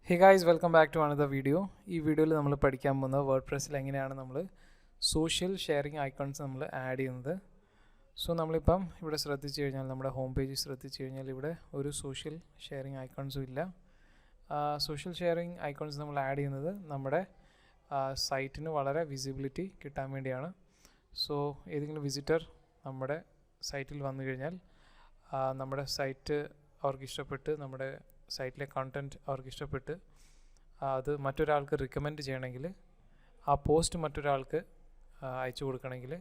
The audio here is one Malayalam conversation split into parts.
Hey guys, welcome back to another video. ഈ വീഡിയോയിൽ നമ്മൾ പഠിക്കാൻ പോകുന്നത് വേർഡ്പ്രസ്സിൽ എങ്ങനെയാണ് നമ്മൾ സോഷ്യൽ ഷെയറിംഗ് ഐക്കൺസ് നമ്മൾ ആഡ് ചെയ്യുന്നത്. സോ നമ്മളിപ്പം ഇവിടെ ശ്രദ്ധിച്ചു കഴിഞ്ഞാൽ നമ്മുടെ ഹോം പേജ് ശ്രദ്ധിച്ചു കഴിഞ്ഞാൽ ഇവിടെ ഒരു സോഷ്യൽ ഷെയറിംഗ് ഐക്കൺസും ഇല്ല. സോഷ്യൽ ഷെയറിംഗ് ഐക്കൺസ് നമ്മൾ ആഡ് ചെയ്യുന്നത് നമ്മുടെ സൈറ്റിന് വളരെ വിസിബിലിറ്റി കിട്ടാൻ വേണ്ടിയാണ്. സോ ഏതെങ്കിലും വിസിറ്റർ നമ്മുടെ സൈറ്റിൽ വന്നു കഴിഞ്ഞാൽ നമ്മുടെ സൈറ്റ് അവർക്ക് ഇഷ്ടപ്പെട്ട് നമ്മുടെ സൈറ്റിലെ കണ്ടൻറ്റ് അവർക്ക് ഇഷ്ടപ്പെട്ട് അത് മറ്റൊരാൾക്ക് റിക്കമെൻഡ് ചെയ്യണമെങ്കിൽ ആ പോസ്റ്റ് മറ്റൊരാൾക്ക് അയച്ചു കൊടുക്കണമെങ്കിൽ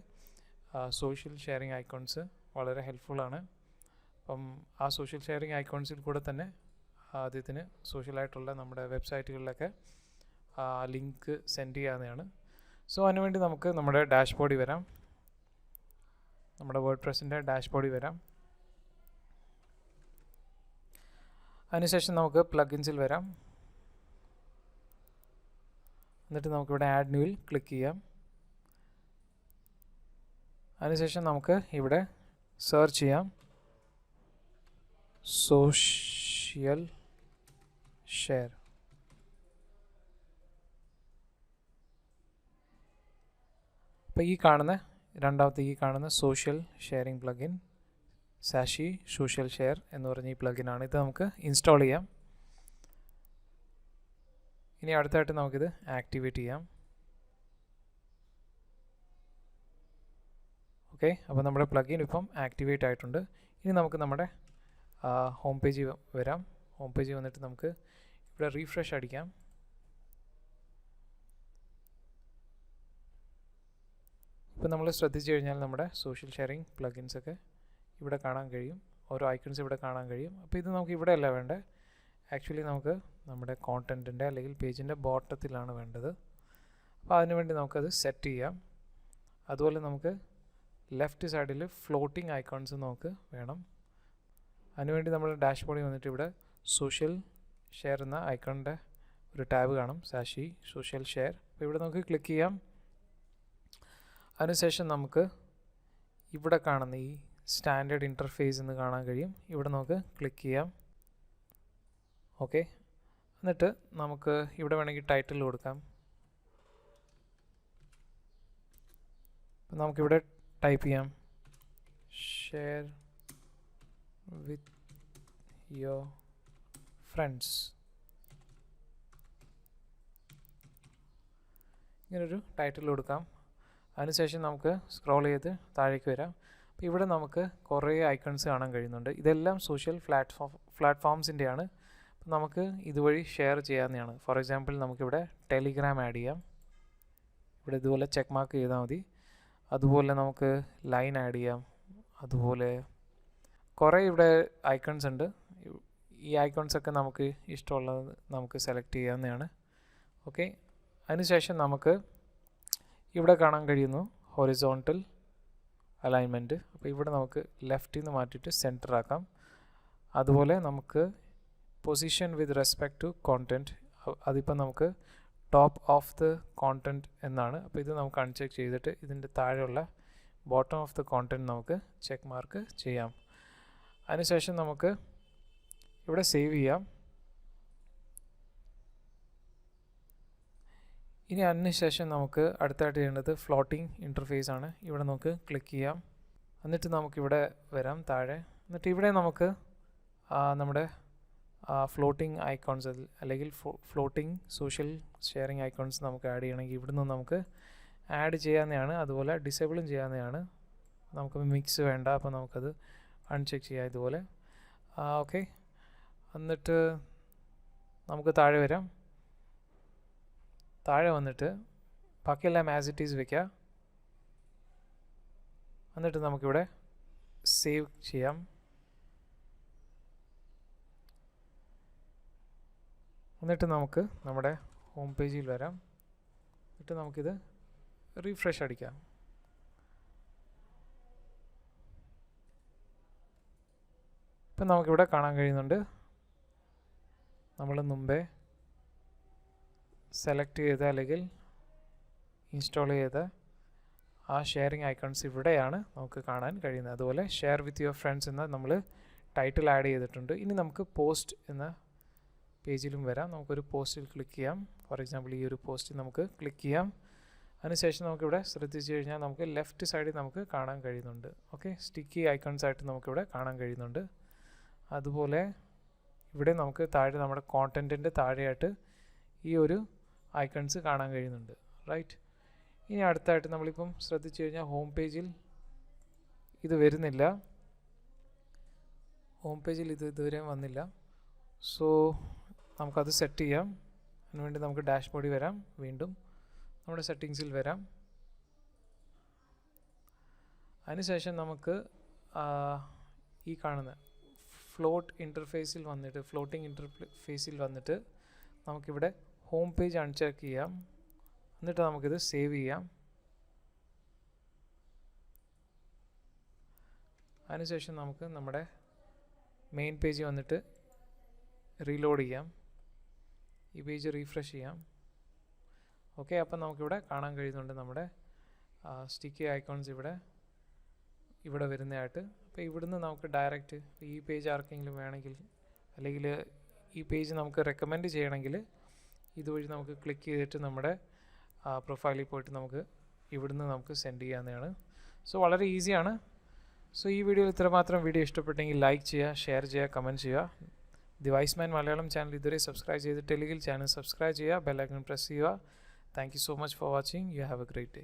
സോഷ്യൽ ഷെയറിംഗ് ഐക്കോൺസ് വളരെ ഹെൽപ്ഫുള്ളാണ്. അപ്പം ആ സോഷ്യൽ ഷെയറിംഗ് ഐക്കോൺസിൽ കൂടെ തന്നെ ആദ്യത്തിന് സോഷ്യലായിട്ടുള്ള നമ്മുടെ വെബ്സൈറ്റുകളിലൊക്കെ ലിങ്ക് സെൻഡ് ചെയ്യാവുന്നതാണ്. സോ അതിനുവേണ്ടി നമുക്ക് നമ്മുടെ ഡാഷ്ബോർഡിൽ വരാം. നമ്മുടെ വേർഡ്പ്രസ്സിൻ്റെ ഡാഷ്ബോർഡിൽ വരാം. അതിനുശേഷം നമുക്ക് പ്ലഗിൻസിൽ വരാം. എന്നിട്ട് നമുക്കിവിടെ ആഡ് ന്യൂവിൽ ക്ലിക്ക് ചെയ്യാം. അതിനുശേഷം നമുക്ക് ഇവിടെ സെർച്ച് ചെയ്യാം സോഷ്യൽ ഷെയർ. അപ്പോൾ ഈ കാണുന്ന social sharing plugin സാഷി social share എന്ന് പറഞ്ഞ ഈ പ്ലഗിനാണ്. ഇത് നമുക്ക് ഇൻസ്റ്റാൾ ചെയ്യാം. ഇനി അടുത്തായിട്ട് നമുക്കിത് ആക്ടിവേറ്റ് ചെയ്യാം. ഓക്കെ, അപ്പോൾ നമ്മുടെ പ്ലഗിൻ ഇപ്പം ആക്ടിവേറ്റ് ആയിട്ടുണ്ട്. ഇനി നമുക്ക് നമ്മുടെ ഹോം പേജിൽ വരാം. ഹോം പേജിൽ വന്നിട്ട് നമുക്ക് ഇവിടെ റീഫ്രഷ് അടിക്കാം. ഇപ്പം നമ്മൾ ശ്രദ്ധിച്ചു കഴിഞ്ഞാൽ നമ്മുടെ സോഷ്യൽ ഷെയറിംഗ് പ്ലഗിൻസൊക്കെ ഇവിടെ കാണാൻ കഴിയും. ഓരോ ഐക്കൺസ് ഇവിടെ കാണാൻ കഴിയും. അപ്പോൾ ഇത് നമുക്ക് ഇവിടെ അല്ല വേണ്ടത്. ആക്ച്വലി നമുക്ക് നമ്മുടെ കോണ്ടൻറ്റിൻ്റെ അല്ലെങ്കിൽ പേജിൻ്റെ ബോട്ടത്തിലാണ് വേണ്ടത്. അപ്പോൾ അതിനുവേണ്ടി നമുക്കത് സെറ്റ് ചെയ്യാം. അതുപോലെ നമുക്ക് ലെഫ്റ്റ് സൈഡിൽ ഫ്ലോട്ടിംഗ് ഐക്കൺസ് നമുക്ക് വേണം. അതിനുവേണ്ടി നമ്മൾ ഡാഷ്ബോർഡിൽ വന്നിട്ട് ഇവിടെ സോഷ്യൽ ഷെയർ എന്ന ഐക്കണിൻ്റെ ഒരു ടാബ് കാണും, സാഷി സോഷ്യൽ ഷെയർ. അപ്പോൾ ഇവിടെ നമുക്ക് ക്ലിക്ക് ചെയ്യാം. അതിനുശേഷം നമുക്ക് ഇവിടെ കാണുന്ന ഈ സ്റ്റാൻഡേർഡ് ഇൻ്റർഫേസ് എന്ന് കാണാൻ കഴിയും. ഇവിടെ നമുക്ക് ക്ലിക്ക് ചെയ്യാം. ഓക്കെ, എന്നിട്ട് നമുക്ക് ഇവിടെ വേണമെങ്കിൽ ടൈറ്റിൽ കൊടുക്കാം. നമുക്കിവിടെ ടൈപ്പ് ചെയ്യാം ഷെയർ വിത്ത് യുവർ ഫ്രണ്ട്സ്. ഇങ്ങനൊരു ടൈറ്റിൽ കൊടുക്കാം. അതിനുശേഷം നമുക്ക് സ്ക്രോൾ ചെയ്ത് താഴേക്ക് വരാം. അപ്പോൾ ഇവിടെ നമുക്ക് കുറേ ഐക്കൺസ് കാണാൻ കഴിയുന്നുണ്ട്. ഇതെല്ലാം സോഷ്യൽ പ്ലാറ്റ്ഫോംസിൻ്റെയാണ്. അപ്പോൾ നമുക്ക് ഇതുവഴി ഷെയർ ചെയ്യാവുന്നതാണ്. ഫോർ എക്സാമ്പിൾ നമുക്കിവിടെ ടെലിഗ്രാം ആഡ് ചെയ്യാം. ഇവിടെ ഇതുപോലെ ചെക്ക് മാർക്ക് ചെയ്താൽ മതി. അതുപോലെ നമുക്ക് ലൈൻ ആഡ് ചെയ്യാം. അതുപോലെ കുറേ ഇവിടെ ഐക്കൺസ് ഉണ്ട്. ഈ ഐക്കൺസൊക്കെ നമുക്ക് ഇഷ്ടമുള്ളത് നമുക്ക് സെലക്ട് ചെയ്യാവുന്നതാണ്. ഓക്കെ, അതിനുശേഷം നമുക്ക് ഇവിടെ കാണാൻ കഴിയുന്നു ഹൊറിസോണ്ടൽ അലൈൻമെൻറ്റ്. അപ്പോൾ ഇവിടെ നമുക്ക് ലെഫ്റ്റിൽ നിന്ന് മാറ്റിയിട്ട് സെൻറ്റർ ആക്കാം. അതുപോലെ നമുക്ക് position with respect to content, അതിപ്പോൾ നമുക്ക് ടോപ്പ് ഓഫ് ദ കോണ്ടൻറ്റ് എന്നാണ്. അപ്പോൾ ഇത് നമുക്ക് അൺചെക്ക് ചെയ്തിട്ട് ഇതിൻ്റെ താഴെയുള്ള ബോട്ടം ഓഫ് ദ കോണ്ടൻറ്റ് നമുക്ക് ചെക്ക് മാർക്ക് ചെയ്യാം. അതിനുശേഷം നമുക്ക് ഇവിടെ സേവ് ചെയ്യാം. ഇനി അതിനുശേഷം നമുക്ക് അടുത്തായിട്ട് ചെയ്യേണ്ടത് ഫ്ലോട്ടിംഗ് ഇൻ്റർഫേസ് ആണ്. ഇവിടെ നമുക്ക് ക്ലിക്ക് ചെയ്യാം. എന്നിട്ട് നമുക്കിവിടെ വരാം താഴെ. എന്നിട്ട് ഇവിടെ നമുക്ക് നമ്മുടെ ഫ്ലോട്ടിംഗ് ഐക്കോൺസ് അല്ലെങ്കിൽ ഫ്ലോട്ടിംഗ് സോഷ്യൽ ഷെയറിംഗ് ഐക്കോൺസ് നമുക്ക് ആഡ് ചെയ്യണമെങ്കിൽ ഇവിടുന്ന് നമുക്ക് ആഡ് ചെയ്യാവുന്നതാണ്. അതുപോലെ ഡിസേബിളും ചെയ്യാവുന്നതാണ്. നമുക്ക് മിക്സ് വേണ്ട, അപ്പോൾ നമുക്കത് അൺചെക്ക് ചെയ്യാം ഇതുപോലെ. ഓക്കെ, എന്നിട്ട് നമുക്ക് താഴെ വരാം. താഴെ വന്നിട്ട് ബാക്കിയെല്ലാം ആസ് ഇറ്റ് ഈസ് വയ്ക്കുക. എന്നിട്ട് നമുക്കിവിടെ സേവ് ചെയ്യാം. എന്നിട്ട് നമുക്ക് നമ്മുടെ ഹോം പേജിൽ വരാം. എന്നിട്ട് നമുക്കിത് റീഫ്രഷ് അടിക്കാം. ഇപ്പം നമുക്കിവിടെ കാണാൻ കഴിയുന്നുണ്ട് നമ്മൾ മുമ്പേ സെലക്ട് ചെയ്ത അല്ലെങ്കിൽ ഇൻസ്റ്റാൾ ചെയ്ത ആ ഷെയറിംഗ് ഐക്കൺസ് ഇവിടെയാണ് നമുക്ക് കാണാൻ കഴിയുന്നത്. അതുപോലെ ഷെയർ വിത്ത് യുവർ ഫ്രണ്ട്സ് എന്ന നമ്മൾ ടൈറ്റിൽ ആഡ് ചെയ്തിട്ടുണ്ട്. ഇനി നമുക്ക് പോസ്റ്റ് എന്ന പേജിലും വരാം. നമുക്കൊരു പോസ്റ്റിൽ ക്ലിക്ക് ചെയ്യാം. ഫോർ എക്സാമ്പിൾ ഈ ഒരു പോസ്റ്റിൽ നമുക്ക് ക്ലിക്ക് ചെയ്യാം. അതിനുശേഷം നമുക്കിവിടെ ശ്രദ്ധിച്ചു കഴിഞ്ഞാൽ നമുക്ക് ലെഫ്റ്റ് സൈഡിൽ നമുക്ക് കാണാൻ കഴിയുന്നുണ്ട്. ഓക്കെ, സ്റ്റിക്കി ഐക്കൺസ് ആയിട്ട് നമുക്കിവിടെ കാണാൻ കഴിയുന്നുണ്ട്. അതുപോലെ ഇവിടെ നമുക്ക് താഴെ നമ്മുടെ കോണ്ടൻറ്റിൻ്റെ താഴെയായിട്ട് ഈ ഒരു ഐക്കൺസ് കാണാൻ കഴിയുന്നുണ്ട്. റൈറ്റ്, ഇനി അടുത്തായിട്ട് നമ്മളിപ്പം ശ്രദ്ധിച്ചു കഴിഞ്ഞാൽ ഹോം പേജിൽ ഇത് വരുന്നില്ല. ഹോം പേജിൽ ഇത് ഇതുവരെ വന്നില്ല. സോ നമുക്കത് സെറ്റ് ചെയ്യാം. അതിനുവേണ്ടി നമുക്ക് ഡാഷ്ബോർഡിൽ വരാം. വീണ്ടും നമ്മുടെ സെറ്റിങ്സിൽ വരാം. അതിനുശേഷം നമുക്ക് ഈ കാണുന്ന ഫ്ലോട്ടിംഗ് ഇൻ്റർഫേസിൽ വന്നിട്ട് നമുക്കിവിടെ ഹോം പേജ് അൺചെക്ക് ചെയ്യാം. എന്നിട്ട് നമുക്കിത് സേവ് ചെയ്യാം. അതിനുശേഷം നമുക്ക് നമ്മുടെ മെയിൻ പേജ് വന്നിട്ട് റീലോഡ് ചെയ്യാം. ഈ പേജ് റീഫ്രഷ് ചെയ്യാം. ഓക്കെ, അപ്പം നമുക്കിവിടെ കാണാൻ കഴിയുന്നുണ്ട് നമ്മുടെ സ്റ്റിക്കി ഐക്കോൺസ് ഇവിടെ വരുന്നതായിട്ട്. അപ്പോൾ ഇവിടുന്ന് നമുക്ക് ഡയറക്റ്റ് ഈ പേജ് ആർക്കെങ്കിലും വേണമെങ്കിൽ, അല്ലെങ്കിൽ ഈ പേജ് നമുക്ക് റെക്കമെൻഡ് ചെയ്യണമെങ്കിൽ ഇതുവഴി നമുക്ക് ക്ലിക്ക് ചെയ്തിട്ട് നമ്മുടെ പ്രൊഫൈലിൽ പോയിട്ട് നമുക്ക് ഇവിടുന്ന് നമുക്ക് സെൻഡ് ചെയ്യാവുന്നതാണ്. സോ വളരെ ഈസിയാണ്. സോ ഈ വീഡിയോയിൽ ഇത്രമാത്രം. വീഡിയോ ഇഷ്ടപ്പെട്ടെങ്കിൽ ലൈക്ക് ചെയ്യുക, ഷെയർ ചെയ്യുക, കമൻറ്റ് ചെയ്യുക. ദി വൈസ്മാൻ മലയാളം ചാനൽ ഇതുവരെ സബ്സ്ക്രൈബ് ചെയ്തിട്ടില്ലെങ്കിൽ ചാനൽ സബ്സ്ക്രൈബ് ചെയ്യുക, ബെൽ ഐക്കൺ പ്രസ് ചെയ്യുക. Thank you so much for watching. You have A great day.